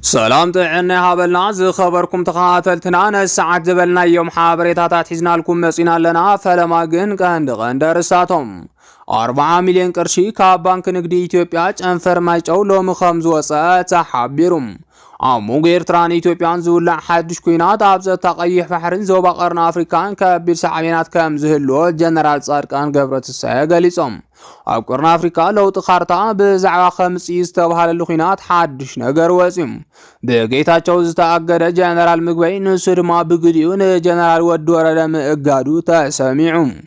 سلام طعنا هابلنا خبركم تخاتلتنا نساعد زبلنا يوم حابريتات حزنا لكم مسينا لنا فلما جن قند رساتهم 4 مليون قرشي كاب بانك نقدي إثيوبيا أنفر مايجو لوم خمس وساعات حابيرهم عمو إيرتران إثيوبيان زولع حدش كوينات أبزة تقيح فحرن زوبا قرن أفريكان كبير سعبينات كام زهلو جنرال صاركان قبرت السايق لسهم أب قرن أفريكا لو تخارتا بزعوا 5 يستوهال اللخينات حدش نقر وزيم بقيتا جوز تأقد جنرال مقبين نسر ما بقديون جنرال ودور لم اقادو تسميعهم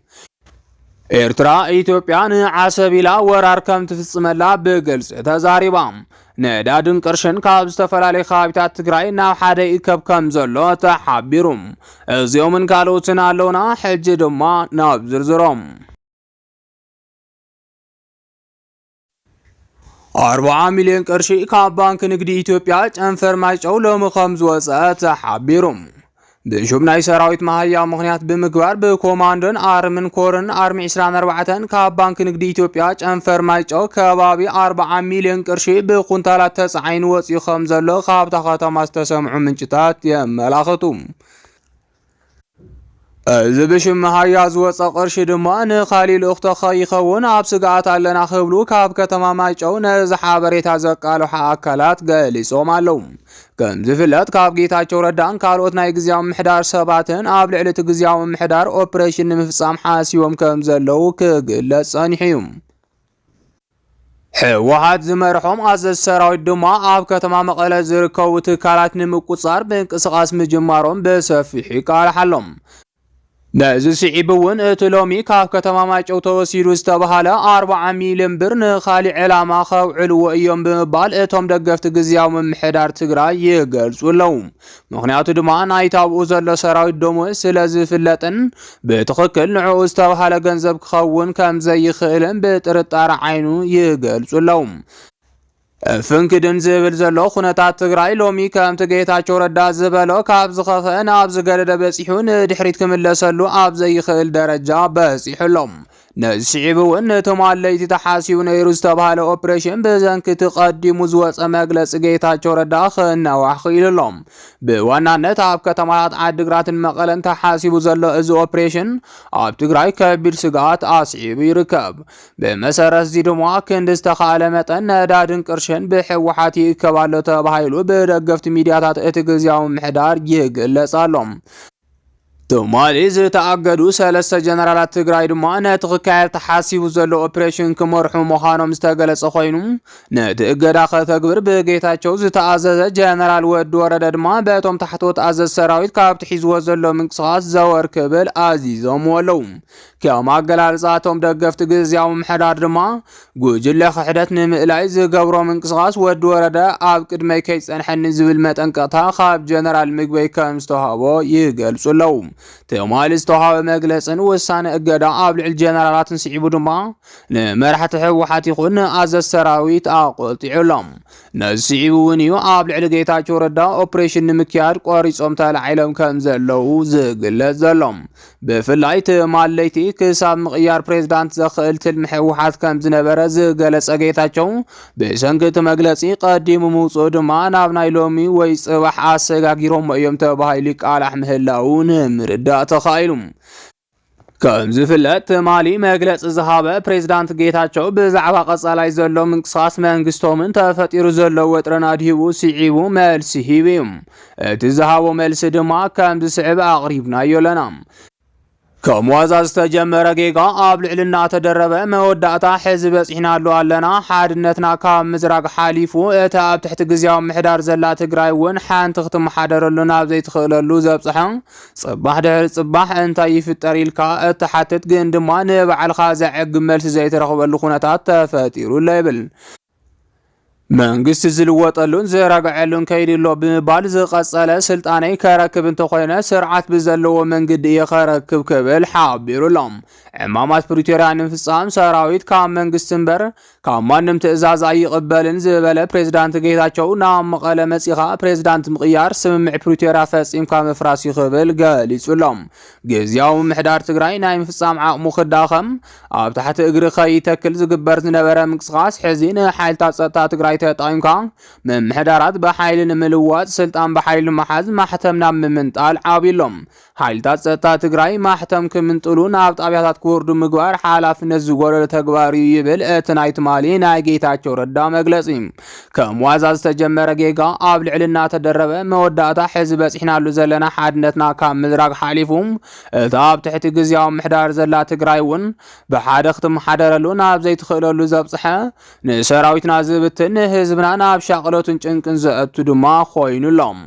إيرترا إثيوبيان عسبيلا ورار كم تفصملا بقلص تزاريبام نادادن قرشن كاب استفلالي خابيتات تግራይ ናብ ሓደ ይከብ ከም ዘሎ ተሓቢሩም እዚኦምን ካልኦትን ኣለውና ሕጂ ድማ ናብ ዝርዝሮም 40 ሚሊዮን ቅርሺ ካብ ባንክ ንግዲ ኢትዮጵያ ጨንፈር ማይጨው ለምኸም ዝወፀ ተሓቢሩም بشوب ناي سراويت مهيا مغنيات بمقبار بكوماندن آرمن كورن آرمي 24 كاب بانك نقدي إثيوبيا أنفر مايجو كبابي 4 مليون قرشي بقنطالات 9 وصي خمزلو خاب تخاطا ماستسمعو من جتات يملاختم زبشم مهيا زوصا قرشي دمان خالي الأخت خيخون عبسقات علنا خبلو كاب كتما مايجو نزحابريت عزقالو حاكالات قاليسو مالوم كم زفلت كاب جيتاچو ردان كالوت ناي غزياو محدار سباتن اب لعلت غزياو محدار اوبريشن مفصام حاسيوم كم زلو كغلص صنيحيوم حوحات زمرحوم ازز سراويت دما اب كتما مقله زركو تكالات نمقصار بانقسقاس مجمارون بسفيح قال حلم نازل سعيبون اتلومي كاف كتما مايچو توسيرو استبحاله 40 مليون بر نخالي علاما خوعلو ايوم بمبال اتوم دغفت غزياو ممحدار تግራይ يገልጹለው ምክንያቱ ድማ ናይታው ዘሎ ሰራዊት ደሞ ስለዚህ ፍለጥን በትክክል ንዑ استبحاله ገንዘብ ክኸውን ከም ዘይኽእልን በጥርጣረ ዓይኑ ይገልጹለው فنكدن زبل زلو خناتات تግራይ ሎሚ ከም ተገይታቸው ረዳ ዝበለው ካብ ዝኸፈን ኣብ ዝገደደ በፂሑን ድሕሪት ክምለሰሉ ኣብ ዘይኽእል ደረጃ በፂሑሎም نسعيبون تماليت تحاسيو نيرو استبحاله اوبريشن بزنك تقدمو زوص مغلص جيتاچو ردا خناواخ يللوم بوانانت اب كتمات عدغراتن مقلن تحاسيبو زلو از اوبريشن اب تግራይ كبير سغات اسعيب يركب بمسرز دي دمو كند استخاله متن نادادن قرشن بحوحاتي يكبالو تبايلو بدغفت ميدياتات اتغزياو محدار يغلصالوم تماليز تأجدوا ثلاثة جنرالات تግራይ ድማ ነትኽካየር ተሓሲቡ ዘሎ ኦፕሬሽን ክመርሑ ምዃኖም ዝተገለጸ ኮይኑ ነቲ እገዳ ከተግብር ብጌታቸው ዝተኣዘዘ ጀነራል ወዲ ወረደ ድማ በቶም ታሕቶት ኣዘዝ ሰራዊት ካብቲ ሒዝዎ ዘሎ ምንቅስቓስ ዘወር ክብል ኣዚዞም ኣለዉ ከም ኣገላልጻቶም ደገፍቲ ግዝያዊ ምሕዳር ድማ ጉጅለ ክሕደት ንምእላይ ዝገብሮ ምንቅስቓስ ወዲ ወረደ ኣብ ቅድመይ ከይጸንሐኒ ዝብል መጠንቀቕታ ካብ ጀነራል ምግበይ ከም ዝተዋህቦ ይገልጹ ኣለዉ تماليز توهاو مغلصن وسانه اگدا ابلع الجنرالات سعيبو دما لمرحت حوحات يخون از السراويت اقلطيعلم نسعيبو ونيو ابلع لگيتاچو ردا اوبريشن مكيار قوريصوم تلعيلم كم زلو زغلت زلم بفلاي تماليتي كساب مقيار بريزيدنت زخلت المحوحات كم زنبره زغلص گيتاچو بسنكت مغلصي قديم موصو دما نابناي لومي وي صباح اسغاغيروم يوم تبايلي قال احمهلاون مردا تخايلم كم زفلت مالي مغلص زهابه بريزيدنت ጌታቸው بزعبا قصالاي زلو منقصاص መንግስቶምን ተፈጢሩ ዘሎ ወጥረና ዲቡ ሲዒቡ መልስ ሂቢም ትዝሃቦ መልስ ድማ ከም ዝስዕብ አቅሪብናዮ ለና كموازاز تجمر جيغا ابلعلنا تدربه موداتا حزب بصحنالو علنا حادنتنا كاب مزراق حاليفو اتاب تحت غزياو محدار زلا تግራይ ون حانت ختم حدرلنا بزي تخللو زبصحن صباح دهر صباح انت يفطريلكا اتحتت ግን ድማ ንባዕልኻ ዘዕግ መልስ ዘይተረኽበሉ ኩነታት ተፈጢሩ ላይብል መንግስት ዝልወጠሉን ዘራግዐሉን ከይድሎ ብምባል ዝቀጸለ ስልጣነይ ከረክብ እንተኾይነ ስርዓት ብዘለዎ መንገዲ የኸረክብ ክብል ሓቢሩሎም ዕማማት ፕሪቶሪያ ንፍጻም ሰራዊት ካብ መንግስት እምበር ካብ ማንም ትእዛዝ ኣይቕበልን ዝበለ ፕሬዝዳንት ጌታቸው ናብ መቐለ መጺኻ ፕሬዝዳንት ምቕያር ስምምዕ ፕሪቶሪያ ፈጺምካ ምፍራስ ይኽብል ገሊጹሎም ግዝያዊ ምሕዳር ትግራይ ናይ ምፍጻም ዓቕሙ ክዳኸም ኣብ ታሕቲ እግሪ ኸይተክል ዝግበር ዝነበረ ምንቅስቓስ ሕዚ ንሓይልታት ጸጥታ ትግራይ ትግራይ ተጣይምካ መምሕዳራት በኃይል ንምልዋጥ ስልጣን በኃይል መሓዝ ማሕተምና ምምንጣል ዓቢሎም ሓይልታት ጸጥታ ትግራይ ማሕተም ክምንጥሉ ናብ ጣብያታት ክወርዱ ምግባር ሓላፍነት ዝጎደለ ተግባር ይብል እቲ ናይ ትማሊ ናይ ጌታቸው ረዳ መግለጺ ከም ዋዛ ዝተጀመረ ጌጋ ኣብ ልዕልና ተደረበ መወዳእታ ሕዝብ በጽሕናሉ ዘለና ሓድነትና ካብ ምዝራግ ሓሊፉም እቲ ኣብ ትሕቲ ግዝያዊ ምሕዳር ዘላ ትግራይ እውን ብሓደ ክትመሓደረሉ ናብ ዘይትኽእለሉ ዘብጽሐ ንሰራዊትና ዝብትን ህዝብና ናብ ሻቅለቱን ጭንቅን ዘእቱ ድማ ኮይኑሎም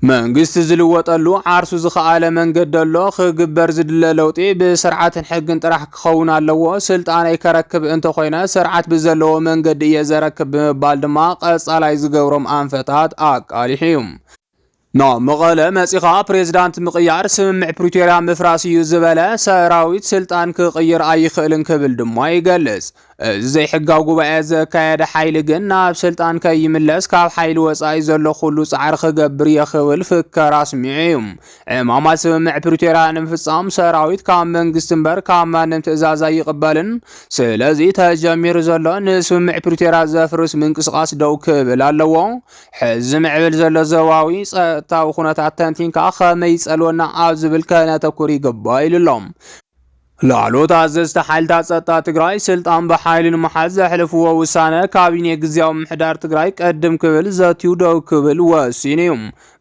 መንግስት ዝልወጠሉ ዓርሱ ዝኸኣለ መንገዲ ኣሎ ክግበር ዝድለ ለውጢ ብስርዓትን ሕግን ጥራሕ ክኸውን ኣለዎ ስልጣነይ ከረክብ እንተኾይነ ስርዓት ብዘለዎ መንገዲ እየ ዘረክብ ብምባል ድማ ቀጻላይ ዝገብሮም ኣንፈታት ኣቃሊሑ እዩ ናብ መቐለ መጺኻ ፕሬዝዳንት ምቕያር ስምምዕ ፕሪቶሪያ ምፍራስ እዩ ዝበለ ሰራዊት ስልጣን ክቕይር ኣይኽእልን ክብል ድማ ይገልጽ እዚ ዘይሕጋዊ ጉባኤ ዘካየደ ሓይሊ ግን ናብ ስልጣን ከይምለስ ካብ ሓይሊ ወጻኢ ዘሎ ኩሉ ጻዕሪ ክገብር የኽብል ፍከራ ኣስሚዑ እዩ ዕማማት ስምምዕ ፕሪቶሪያ ንምፍጻም ሰራዊት ካብ መንግስቲ እምበር ካብ ማንም ትእዛዝ ኣይቕበልን ስለዚ ተጀሚሩ ዘሎ ንስምምዕ ፕሪቶሪያ ዘፍርስ ምንቅስቓስ ደው ክብል ኣለዎ ሕዚ ምዕብል ዘሎ ዘዋዊ ጸጥታዊ ኩነታት ተንቲንካ ኸመይ ይጸልወና ኣብ ዝብል ከነተኩር ይግባእ ኢሉሎም ላዕሎት ኣዘዝቲ ሓይልታት ጸጥታ ትግራይ ስልጣን በኃይል ንምሓዝ ዘሕልፍዎ ውሳነ ካቢኔ ግዝያዊ ምሕዳር ትግራይ ቀድም ክብል ዘትዩ ደው ክብል ወሲኑ እዩ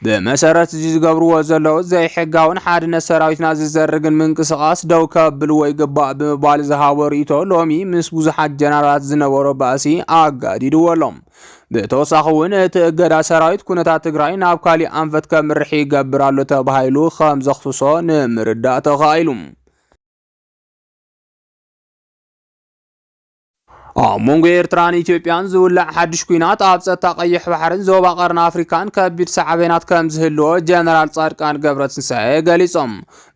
ብመሰረት ዝገብርዎ ዘለዉ ዘይሕጋውን ሓድነት ሰራዊትና ዝዘርግን ምንቅስቓስ ደው ከብልዎ ይግባእ ብምባል ዝሃቦ ርእቶ ሎሚ ምስ ብዙሓት ጀነራላት ዝነበሮ ባእሲ ኣጋዲድዎሎም ብተወሳኺ እውን እቲ እገዳ ሰራዊት ኩነታት ትግራይ ናብ ካሊእ ኣንፈት ከምርሒ ይገብር ኣሎ ተባሂሉ ከም ዘኽስሶ ንምርዳእ ተኻኢሉ መንጎ ኤርትራን ኢትዮጵያን ዝውላዕ ሓድሽ ኩናት ኣብ ጸጥታ ቀይሕ ባሕርን ዞባ ቀርኒ ኣፍሪካን ከቢድ ሰዕቤናት ከም ዝህልዎ ጀነራል ጻድቃን ገብረትንሳኤ ገሊጾም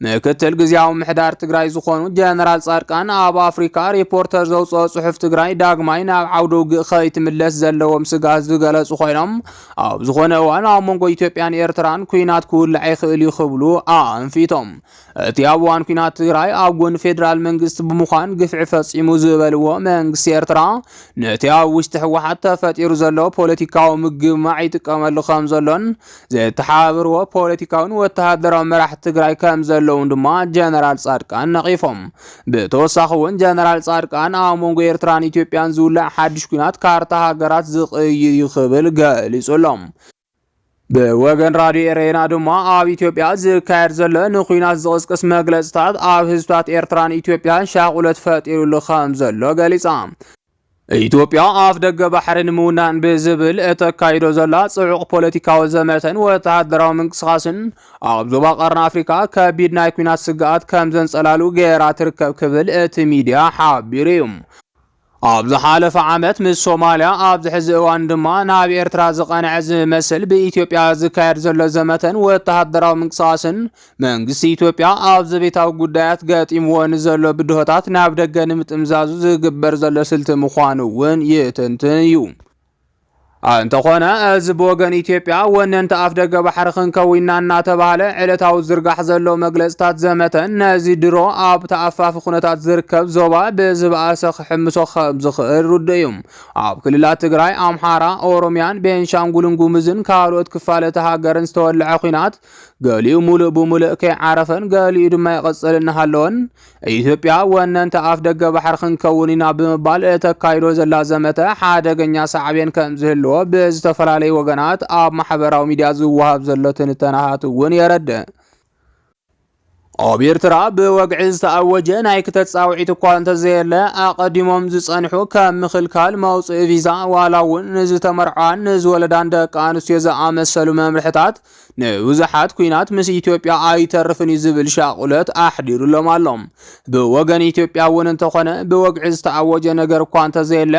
ምክትል ግዝያዊ ምሕዳር ትግራይ ዝኾኑ ጀነራል ጻድቃን ኣብ ኣፍሪካ ሪፖርተር ዘውፅኦ ጽሑፍ ትግራይ ዳግማይ ናብ ዓውደ ውግእ ከይትምለስ ዘለዎም ስጋት ዝገለጹ ኮይኖም ኣብ ዝኾነ እዋን ኣብ መንጎ ኢትዮጵያን ኤርትራን ኩናት ክውላዕ ይኽእል እዩ ክብሉ ኣንፊቶም እቲ ኣብ እዋን ኩናት ትግራይ ኣብ ጎኒ ፌደራል መንግስቲ ብምዃን ግፍዒ ፈጺሙ ዝበልዎ መንግስቲ ኤርትራ ነቲ ኣብ ውሽጢ ሕወሓት ተፈጢሩ ዘሎ ፖለቲካዊ ምግማዕ ይጥቀመሉ ከም ዘሎን ዘተሓባብርዎ ፖለቲካውን ወተሃደራዊ መራሕቲ ትግራይ ከም ዘለውን ድማ ጀነራል ጻድቃን ነቒፎም ብተወሳኺ እውን ጀነራል ጻድቃን ኣብ መንጎ ኤርትራን ኢትዮጵያን ዝውላዕ ሓድሽ ኩናት ካርታ ሃገራት ዝቕይር ይኽብል ገሊጹሎም በወገን ራድዮ ኤሬና ድማ ኣብ ኢትዮጵያ ዝካየድ ዘሎ ንኩናት ዝቕስቅስ መግለጽታት ኣብ ህዝብታት ኤርትራን ኢትዮጵያን ሻቁለት ፈጢሩሉ ከም ዘሎ ገሊጻ ኢትዮጵያ ኣፍ ደገ ባሕሪ ንምውናን ብዝብል እተካይዶ ዘላ ጽዑቕ ፖለቲካዊ ዘመተን ወተሃደራዊ ምንቅስቓስን ኣብ ዞባ ቀርኒ ኣፍሪካ ከቢድ ናይ ኩናት ስግኣት ከም ዘንጸላሉ ገይራ ትርከብ ክብል እቲ ሚድያ ሓቢሩ እዩ ኣብ ዝሓለፈ ዓመት ምስ ሶማልያ ኣብ ዝሕዚ እዋን ድማ ናብ ኤርትራ ዝቐንዐ ዝመስል ብኢትዮጵያ ዝካየድ ዘሎ ዘመተን ወተሃደራዊ ምንቅስቓስን መንግስቲ ኢትዮጵያ ኣብ ዘቤታዊ ጉዳያት ገጢምዎ ንዘሎ ብድሆታት ናብ ደገ ንምጥምዛዙ ዝግበር ዘሎ ስልቲ ምዃኑ እውን ይትንትን እዩ እንተኾነ እዚ ብወገን ኢትዮጵያ ወነንቲ ኣፍ ደገ ባሕሪ ክንከዊና እናተባህለ ዕለታዊ ዝርጋሕ ዘሎ መግለጽታት ዘመተን ነዚ ድሮ ኣብ ተኣፋፊ ኩነታት ዝርከብ ዞባ ብዝበኣሰ ክሕምሶ ከም ዝኽእል ርዱእ እዩ ኣብ ክልላት ትግራይ ኣምሓራ ኦሮምያን ቤንሻንጉልን ጉሙዝን ካልኦት ክፋለቲ ሃገርን ዝተወልዐ ኩናት ገሊኡ ሙሉእ ብሙሉእ ከይዓረፈን ገሊኡ ድማ ይቕጽል እናሃለወን ኢትዮጵያ ወነንቲ ኣፍ ደገ ባሕሪ ክንከውን ኢና ብምባል እተካይዶ ዘላ ዘመተ ሓደገኛ ሳዕቤን ከም ዝህልዎ ብዝተፈላለዩ ወገናት ኣብ ማሕበራዊ ሚድያ ዝወሃብ ዘሎ ትንተናታት እውን የረድእ ኣብ ኤርትራ ብወግዒ ዝተኣወጀ ናይ ክተት ጻውዒት እኳ እንተዘየለ ኣቐዲሞም ዝጸንሑ ከም ምኽልካል መውፅኢ ቪዛ ዋላ እውን ንዝተመርዓን ንዝወለዳን ደቂ ኣንስትዮ ዝኣመሰሉ መምርሕታት ንብዙሓት ኩናት ምስ ኢትዮጵያ ኣይተርፍን እዩ ዝብል ሻቁለት ኣሕዲሩሎም ኣሎም ብወገን ኢትዮጵያ እውን እንተኾነ ብወግዒ ዝተኣወጀ ነገር እኳ እንተዘየለ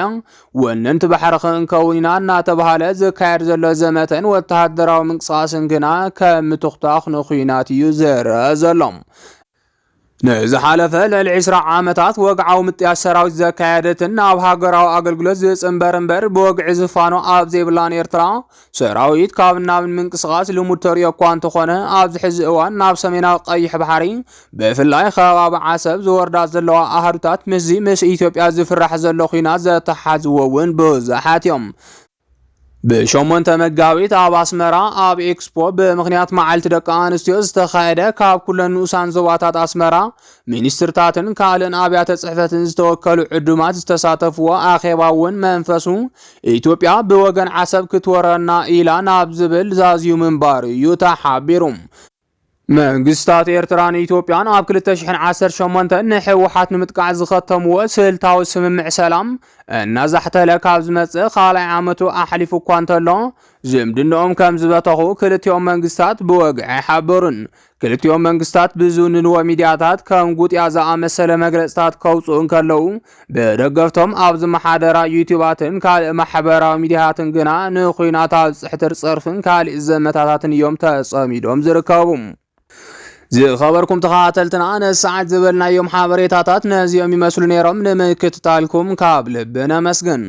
ወነንቲ ባሕሪ ክንከውን ኢና እናተባህለ ዝካየድ ዘሎ ዘመተን ወተሃደራዊ ምንቅስቓስን ግና ከም ምትኽታኽ ንኩናት እዩ ዝረአ ዘሎም ንዝሓለፈ ልዕሊ 20 ዓመታት ወግዓዊ ምጥያት ሰራዊት ዘካየደትን ኣብ ሃገራዊ ኣገልግሎት ዝፅንበር እምበር ብወግዒ ዝፋኖ ኣብ ዘይብላን ኤርትራ ሰራዊት ካብ ናብ ምንቅስቓስ ልሙድ ተርእዮ እኳ እንተኾነ ኣብዚ ሕዚ እዋን ናብ ሰሜናዊ ቀይሕ ባሕሪ ብፍላይ ከባቢ ዓሰብ ዝወርዳ ዘለዋ ኣሃዱታት ምስ ኢትዮጵያ ዝፍራሕ ዘሎ ኩናት ዘተሓዝዎ እውን ብዙሓት እዮም። በ8 መጋቢት ኣብ ኣስመራ ኣብ ኤክስፖ ብምኽንያት መዓልቲ ደቂ ኣንስትዮ ዝተኻየደ ካብ ኩለን ንኡሳን ዞባታት ኣስመራ ሚኒስትርታትን ካልእን ኣብያተ ጽሕፈትን ዝተወከሉ ዕዱማት ዝተሳተፍዎ ኣኼባ እውን መንፈሱ ኢትዮጵያ ብወገን ዓሰብ ክትወረና ኢላ ናብ ዝብል ዛዝዩ ምንባር እዩ ተሓቢሩ። መንግስታት ኤርትራን ኢትዮጵያን ኣብ 2018 ንሕወሓት ንምጥቃዕ ዝኸተምዎ ስልታዊ ስምምዕ ሰላም እናዛሕተለ ካብ ዝመጽእ ካልኣይ ዓመቱ ኣሕሊፉ እኳ እንተሎ ዝምድንኦም ከም ዝበተኹ ክልቲኦም መንግስታት ብወግዒ ሓበሩን። ክልቲኦም መንግስታት ብዝውንንዎ ሚድያታት ከም ጉጥያ ዝኣመሰለ መግለጽታት ከውፅኡ እንከለዉ ብደገፍቶም ኣብ ዝመሓደራ ዩቲዩባትን ካልእ ማሕበራዊ ሚድያታትን ግና ንኹናት ኣብ ፅሕትር ፅርፍን ካልእ ዘመታታትን እዮም ተጸሚዶም ዝርከቡ። ዝኸበርኩም ተኸታተልትና ነሰዓት ዝበልናዮም ሓበሬታታት ነዚኦም ይመስሉ ነይሮም። ንምክትታልኩም ካብ ልቢ ነመስግን።